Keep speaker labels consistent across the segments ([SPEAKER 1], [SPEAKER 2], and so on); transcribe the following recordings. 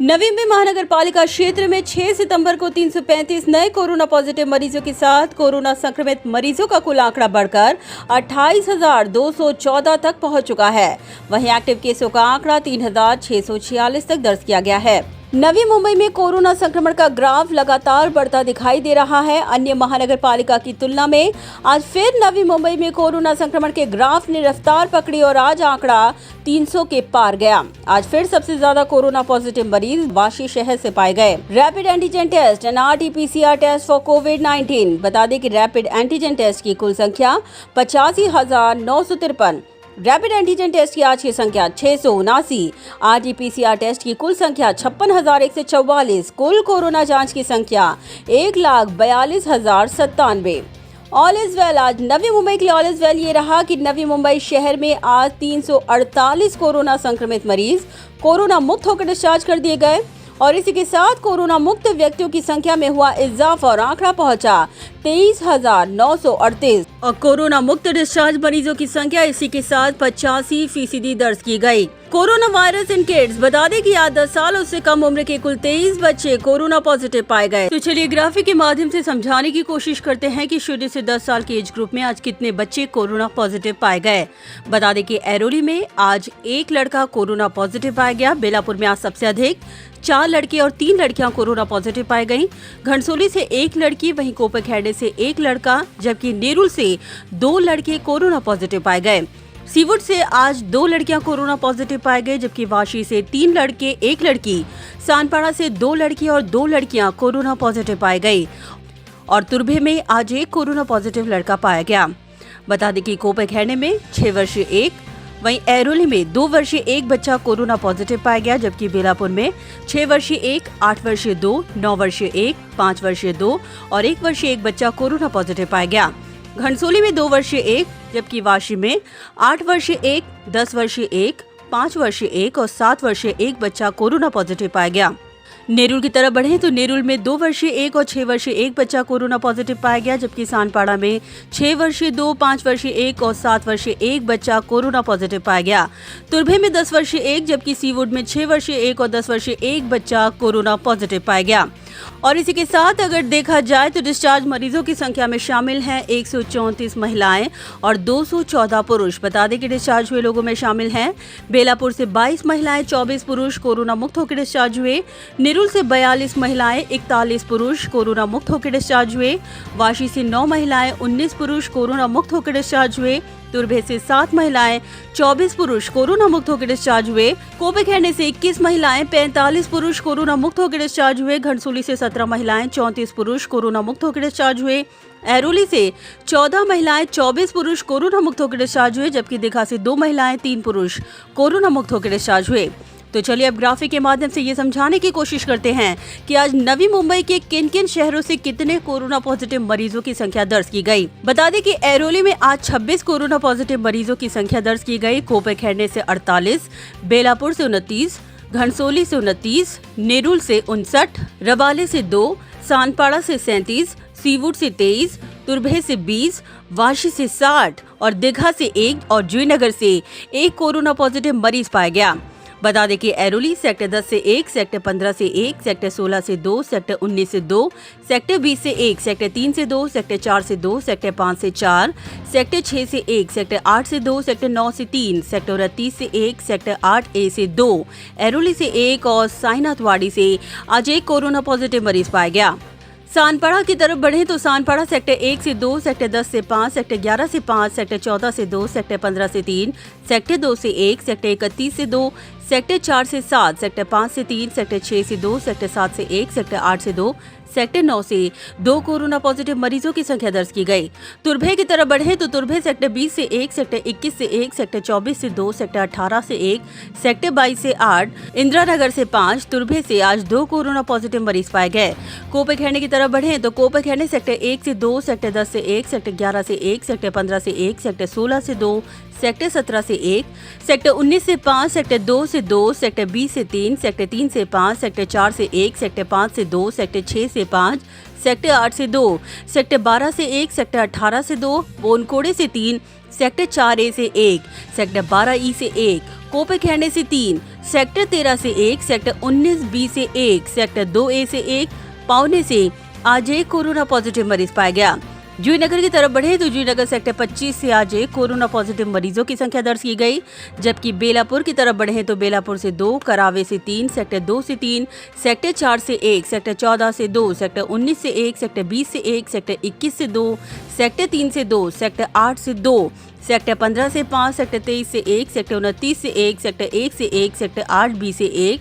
[SPEAKER 1] नवी मुंबई महानगर पालिका क्षेत्र में 6 सितंबर को 335 नए कोरोना पॉजिटिव मरीजों के साथ कोरोना संक्रमित मरीजों का कुल आंकड़ा बढ़कर 28,214 तक पहुंच चुका है। वहीं एक्टिव केसों का आंकड़ा 3,646 तक दर्ज किया गया है। नवी मुंबई में कोरोना संक्रमण का ग्राफ लगातार बढ़ता दिखाई दे रहा है। अन्य महानगर पालिका की तुलना में आज फिर नवी मुंबई में कोरोना संक्रमण के ग्राफ ने रफ्तार पकड़ी और आज आंकड़ा 300 के पार गया। आज फिर सबसे ज्यादा कोरोना पॉजिटिव मरीज वाशी शहर से पाए गए। Rapid antigen test and RT-PCR test for कोविड-19। बता दें कि रैपिड एंटीजन टेस्ट की कुल संख्या 85,953। रैपिड एंटीजन टेस्ट की आज की संख्या 679। RT-PCR टेस्ट की कुल संख्या 56,144। कुल कोरोना जांच की संख्या 1,42,097। All is well. आज नवी मुंबई के लिए ऑल इज वेल ये रहा कि नवी मुंबई शहर में आज 348 कोरोना संक्रमित मरीज कोरोना मुक्त होकर डिस्चार्ज कर दिए गए और इसी के साथ कोरोना मुक्त व्यक्तियों की संख्या में हुआ इजाफा और आंकड़ा पहुंचा 23,938 और कोरोना मुक्त डिस्चार्ज मरीजों की संख्या इसी के साथ 85% दर्ज की गई। Corona virus in kids. बता दें कि आज 10 साल उससे कम उम्र के कुल 23 बच्चे कोरोना पॉजिटिव पाए गए। तो चलिए ग्राफिक के माध्यम से समझाने की कोशिश करते हैं कि 0 से 10 साल के एज ग्रुप में आज कितने बच्चे कोरोना पॉजिटिव पाए गए। बता दें कि ऐरोली में आज 1 लड़का कोरोना पॉजिटिव पाया गया। बेलापुर में आज सबसे अधिक 4 लड़के और 3 लड़कियां कोरोना पॉजिटिव पाई गयी। घनसोली से 1 लड़की, वहीं कोपरखैरणे से 1 लड़का, जबकि नेरुल से 2 लड़के कोरोना पॉजिटिव पाए गए। सीवुड से आज 2 लड़कियां कोरोना पॉजिटिव पाए गए, जबकि वाशी से 3 लड़के 1 लड़की, सानपाड़ा से 2 लड़के और 2 लड़कियां कोरोना पॉजिटिव पाई गई और तुर्भे में आज 1 कोरोना पॉजिटिव लड़का पाया गया। बता दें कि कोपरखैरणे में 6 वर्षीय 1, वहीं ऐरोली में 2 वर्षीय 1 बच्चा कोरोना पॉजिटिव पाया गया, जबकि बेलापुर में 6 वर्षीय 1, 8 वर्षीय 2, 9 वर्षीय 1, 5 वर्षीय 2 और 1 वर्षीय 1 बच्चा कोरोना पॉजिटिव पाया गया। घनसोली में 2 वर्षीय 1, जबकि वाशी में 8 वर्षीय 1, 10 वर्षीय 1, 5 वर्षीय 1 और 7 वर्षीय 1 बच्चा कोरोना पॉजिटिव पाया गया। नेरुल की तरफ बढ़े तो नेरुल में 2 वर्षीय 1 और 6 वर्षीय 1 बच्चा कोरोना पॉजिटिव पाया गया, जबकि सानपाड़ा में 6 वर्षीय 2, 5 वर्षीय 1 और 7 वर्षीय 1 बच्चा कोरोना पॉजिटिव पाया गया। तुर्भे में 10 वर्षीय 1, जबकि सीवुड में 6 वर्षीय 1 और 10 वर्षीय 1 बच्चा कोरोना पॉजिटिव पाया गया। और इसी के साथ अगर देखा जाए तो डिस्चार्ज मरीजों की संख्या में शामिल हैं 134 महिलाएं और 214 पुरुष। बता दें कि डिस्चार्ज हुए लोगों में शामिल हैं बेलापुर से 22 महिलाएं, 24 पुरुष कोरोना मुक्त होकर डिस्चार्ज हुए। नेरुल से 42 महिलाएं, 41 पुरुष कोरोना मुक्त होकर डिस्चार्ज हुए। वाशी से 9 महिलाएं, 19 पुरुष कोरोना मुक्त होकर डिस्चार्ज हुए। तुर्भे से 7 महिलाएं, 24 पुरुष कोरोना मुक्त होकर डिस्चार्ज हुए। कोपरखैरणे से 21 महिलाएं, 45 पुरुष कोरोना मुक्त होकर डिस्चार्ज हुए। घनसोली से 17 महिलाएं, 34 पुरुष कोरोना मुक्त होकर डिस्चार्ज हुए। ऐरोली से 14 महिलाएं, 24 पुरुष कोरोना मुक्त होकर डिस्चार्ज हुए, जबकि दीघा से 2 महिलाएं, 3 पुरुष कोरोना मुक्त होकर डिस्चार्ज हुए। तो चलिए अब ग्राफिक के माध्यम से ये समझाने की कोशिश करते हैं कि आज नवी मुंबई के किन किन शहरों से कितने कोरोना पॉजिटिव मरीजों की संख्या दर्ज की गई। बता दें कि ऐरोली में आज 26 कोरोना पॉजिटिव मरीजों की संख्या दर्ज की गई। कोपरखैरणे से 48, बेलापुर से 29, घनसोली से 29, नेरुल से 59, रबाले से 2, सानपाड़ा से 37, सीवुड से 23, तुर्भे से 20, वाशी से 60 और दीघा से 1 और जयनगर से 1 कोरोना पॉजिटिव मरीज पाया गया। बता दें कि ऐरोली सेक्टर 10 से 1, सेक्टर 15 से 1, सेक्टर 16 से 2, सेक्टर 19 से 2, सेक्टर 20 से 1, सेक्टर 3 से 2, सेक्टर 4 से 2, सेक्टर 5 से 4, सेक्टर 6 से 1, सेक्टर 8 से 2, सेक्टर 9 से 3, सेक्टर 29 से 1, सेक्टर 8A से 2, ऐरोली से 1 और साईनाथवाड़ी से आज 1 कोरोना पॉजिटिव मरीज पाया गया। सानपाड़ा की तरफ बढ़े तो सानपाड़ा सेक्टर 1 से 2, सेक्टर 10 से 5, सेक्टर 11 से 5, सेक्टर 14 से 2, सेक्टर 15 से 3, सेक्टर 2 से 1, सेक्टर 31 से 2, सेक्टर 4 से 7, सेक्टर 5 से 3, सेक्टर 6 से 2, सेक्टर 7 से 1, सेक्टर 8 से 2, सेक्टर 9 से 2 कोरोना पॉजिटिव मरीजों की संख्या दर्ज की गई। तुर्भे की तरफ बढ़े तो तुर्भे सेक्टर 20 से 1, सेक्टर 21 से 1, सेक्टर 24 से 2, सेक्टर 18 से 1, सेक्टर 22 से 8, इंदिरा नगर से 5, तुर्भे से आज 2 कोरोना पॉजिटिव मरीज पाए गए। कोपरखैरणे की तरफ बढ़े तो कोपरखैरणे सेक्टर 1 से 2, सेक्टर 10 से 1, सेक्टर 11 से 1, सेक्टर 15 से 1, सेक्टर 16 से 2, सेक्टर 17 से 1, सेक्टर 19 से 5, सेक्टर 2 से 2, सेक्टर 20 से 3, सेक्टर 3 से 5, सेक्टर 4 से 1, सेक्टर 5 से 2, सेक्टर 6 से 5, सेक्टर 8 से 2, सेक्टर 12 से 1, सेक्टर 18 से 2, बोनकोड़े से 3, सेक्टर 4A से 1, सेक्टर 12E से 1, कोपेखेंडे से 3, सेक्टर 13 से 1, सेक्टर 19B से 1, सेक्टर 2A से 1, पावने से आज एक कोरोना पॉजिटिव मरीज पाया गया। जूहीनगर की तरफ बढ़े तो जूहीनगर सेक्टर 25 से आज एक कोरोना पॉजिटिव मरीजों की संख्या दर्ज की गई, जबकि बेलापुर की तरफ बढ़े तो बेलापुर से 2, करावे से 3, सेक्टर 2 से 3, सेक्टर 4 से 1, सेक्टर 14 से 2, सेक्टर 19 से 1, सेक्टर 20 से 1, सेक्टर 21 से 2, सेक्टर 3 से 2, सेक्टर 8 से 2, सेक्टर 15 से 5, सेक्टर 23 से 1, सेक्टर 29 से 1, सेक्टर 1 से 1, सेक्टर 8B से 1,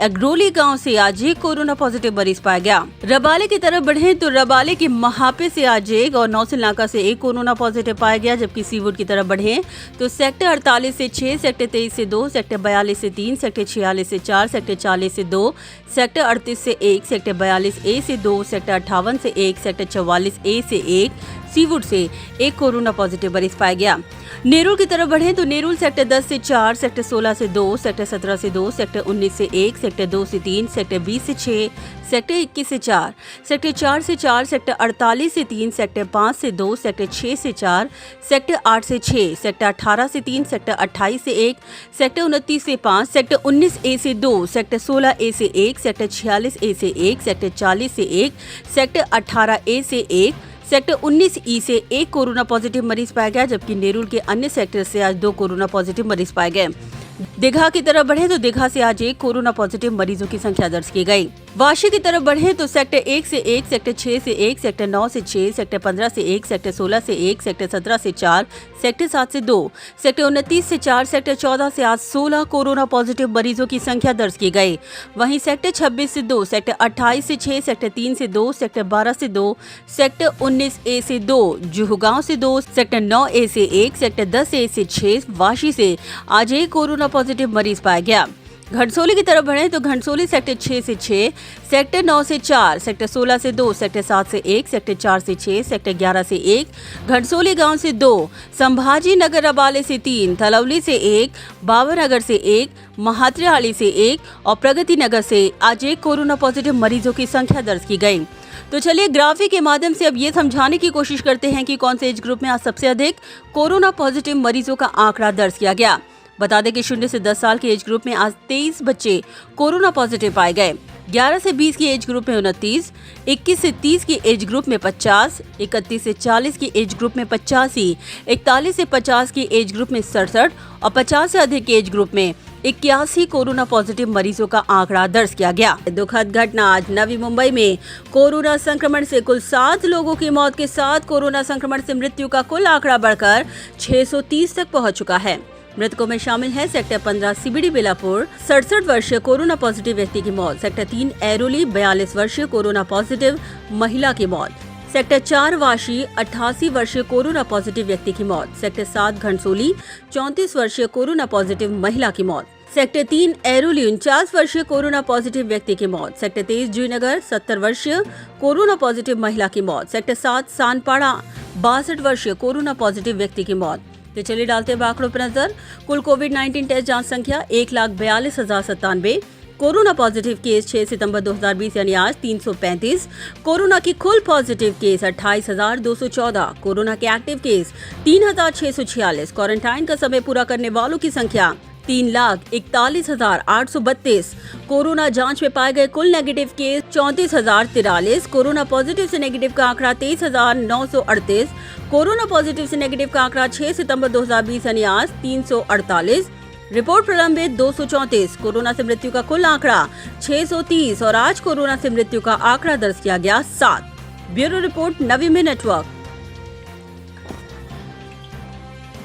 [SPEAKER 1] अग्रोली गांव से आज एक कोरोना पॉजिटिव मरीज पाया गया। रबाले की तरफ बढ़े तो रबाले के महापे से आज एक और नौसिल नाका से एक कोरोना पॉजिटिव पाया गया, जबकि सीवुड की तरफ बढ़े तो सेक्टर 48 से 6, सेक्टर 23 से 2, सेक्टर 42 से 3, सेक्टर 46 से 4, सेक्टर 40 से 2, सेक्टर 38 से 1, सेक्टर 42A से 2, सेक्टर 58 से 1, सेक्टर 44A से 1, सीवुड से एक कोरोना पॉजिटिव मरीज पाया गया। नेरुल की तरफ बढ़े तो नेरुल सेक्टर 10 से 4, सेक्टर 16 से 2, सेक्टर 17 से 2, सेक्टर 19 से 1, सेक्टर 2 से 3, सेक्टर 20 से 6, सेक्टर 21 से 4, सेक्टर 4 से 4, सेक्टर 48 से 3, सेक्टर 5 से 2, सेक्टर 6 से 4, सेक्टर 8 से 6, सेक्टर 18 से 3, सेक्टर 28 से 1, सेक्टर 29 से 5, सेक्टर 19A से 2, सेक्टर 16A से 1, सेक्टर 46A से 1, सेक्टर 40 से 1, सेक्टर 18A से 1, सेक्टर 19E से एक कोरोना पॉजिटिव मरीज पाया गया, जबकि नेरुल के अन्य सेक्टर से आज 2 कोरोना पॉजिटिव मरीज पाए गए। दीघा की तरफ बढ़े तो दीघा से आज एक कोरोना पॉजिटिव मरीजों की संख्या दर्ज की गई। वाशी की तरफ बढ़े तो सेक्टर 1 से 1, सेक्टर 6 से 1, सेक्टर 9 से 6, सेक्टर 15 से 1, सेक्टर 16 से 1, सेक्टर 17 से 4, सेक्टर 7 से 2, सेक्टर 29 से 4, सेक्टर 14 से आज 16 कोरोना पॉजिटिव मरीजों की संख्या दर्ज की गई। वहीं सेक्टर 26 से 2, सेक्टर 28 से 6, सेक्टर 3 से 2, सेक्टर 12 से 2, सेक्टर 19A से 2, जुहूगांव से 2, सेक्टर 9A से 1, सेक्टर 10A से 6, वाशी से आज एक कोरोना पॉजिटिव मरीज पाया गया। घनसोली की तरफ बढ़े तो घनसोली सेक्टर 6 से 6, सेक्टर 9 से 4, सेक्टर 16 से 2, सेक्टर 7 से 1, सेक्टर 4 से 6, सेक्टर 11 से 1, घनसोली गांव से 2, संभाजी नगर रबाले से 3, थलौली से 1, बाबरनगर से 1, महात्रेहाली से 1 और प्रगति नगर से आज एक कोरोना पॉजिटिव मरीजों की संख्या दर्ज की गई। तो चलिए ग्राफिक के माध्यम से अब ये समझाने की कोशिश करते हैं कि कौन से एज ग्रुप में आज सबसे अधिक कोरोना पॉजिटिव मरीजों का आंकड़ा दर्ज किया गया। बता दें कि 0 से 10 साल के एज ग्रुप में आज 23 बच्चे कोरोना पॉजिटिव पाए गए। 11 से 20 की एज ग्रुप में 29, 21 से 30 की एज ग्रुप में 50, 31 से 40 की एज ग्रुप में 85, 41 से 50 की एज ग्रुप में 67 और 50 से अधिक की एज ग्रुप में 81 कोरोना पॉजिटिव मरीजों का आंकड़ा दर्ज किया गया। दुखद घटना आज नवी मुंबई में कोरोना संक्रमण से कुल 7 लोगों की मौत के साथ कोरोना संक्रमण से मृत्यु का कुल आंकड़ा बढ़कर 630 तक पहुंच चुका है। मृतकों में शामिल है सेक्टर 15 सीबीडी बेलापुर 67 वर्षीय कोरोना पॉजिटिव व्यक्ति की मौत, सेक्टर 3 एरोली 42 वर्षीय कोरोना पॉजिटिव महिला की मौत, सेक्टर 4 वाशी 88 वर्षीय कोरोना पॉजिटिव व्यक्ति की मौत, सेक्टर 7 घनसोली 34 वर्षीय कोरोना पॉजिटिव महिला की मौत, सेक्टर 3 एरोली 49 वर्षीय कोरोना पॉजिटिव व्यक्ति की मौत, सेक्टर 23 जूहीनगर 70 वर्षीय कोरोना पॉजिटिव महिला की मौत, सेक्टर 7 सानपाड़ा 62 वर्षीय कोरोना पॉजिटिव व्यक्ति की मौत। तो चलिए डालते हैं आंकड़ों पर नजर। कुल कोविड-19 टेस्ट जांच संख्या 1,42,097, कोरोना पॉजिटिव केस 6 सितंबर 2020 यानी आज 335, कोरोना की कुल पॉजिटिव केस 28,214, कोरोना के एक्टिव केस 3,646, क्वारंटाइन का समय पूरा करने वालों की संख्या 3,41,832, कोरोना जांच में पाए गए कुल नेगेटिव केस 34,043, कोरोना पॉजिटिव से नेगेटिव का आंकड़ा 23,938, कोरोना पॉजिटिव से नेगेटिव का आंकड़ा 6 सितंबर 2020 यानी आज 348, रिपोर्ट प्रलंबित 234, कोरोना से मृत्यु का कुल आंकड़ा 630 और आज कोरोना से मृत्यु का आंकड़ा दर्ज किया गया 7। ब्यूरो रिपोर्ट नवी में नेटवर्क।